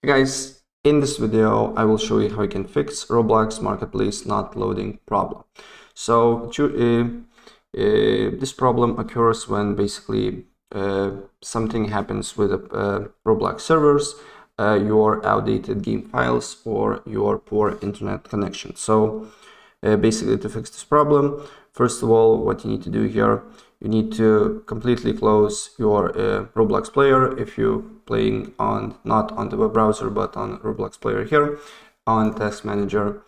Hey guys, in this video I will show you how you can fix Roblox Marketplace not loading problem. So this problem occurs when basically something happens with Roblox servers, your outdated game files, or your poor internet connection. So basically, to fix this problem, first of all, what you need to do here, you need to completely close your Roblox player if you're playing on not on the web browser but on Roblox player here on task manager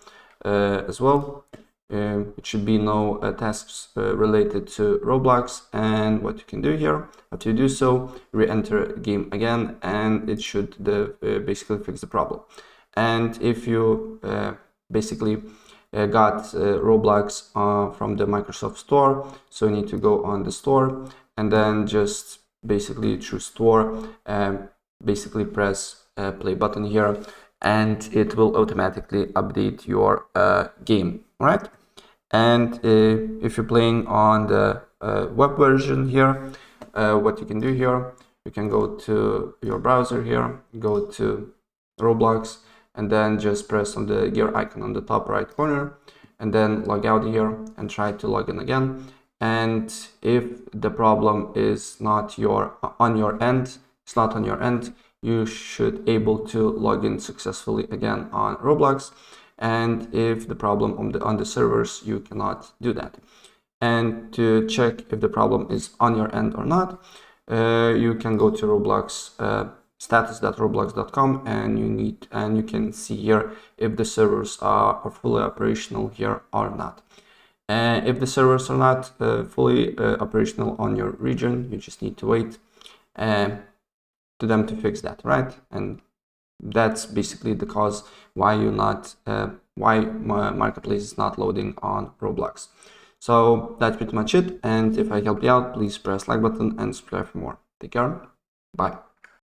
as well. It should be no tasks related to Roblox, and what you can do here, after you do so, re-enter game again, and it should basically fix the problem. And if you basically got Roblox from the Microsoft Store, so you need to go on the store and then just basically choose store, basically press play button here, and it will automatically update your game, right? And if you're playing on the web version here, what you can do here, you can go to your browser here, go to Roblox, and then just press on the gear icon on the top right corner, and then log out here and try to log in again. And if the problem is not on your end, you should able to log in successfully again on Roblox. And if the problem on the servers, you cannot do that. And to check if the problem is on your end or not, you can go to Roblox status.roblox.com, and you can see here if the servers are fully operational here or not. And if the servers are not fully operational on your region, you just need to wait to them to fix that, right? And that's basically the cause why why my marketplace is not loading on Roblox. So that's pretty much it, and if I helped you out, please press like button and subscribe for more. Take care, bye.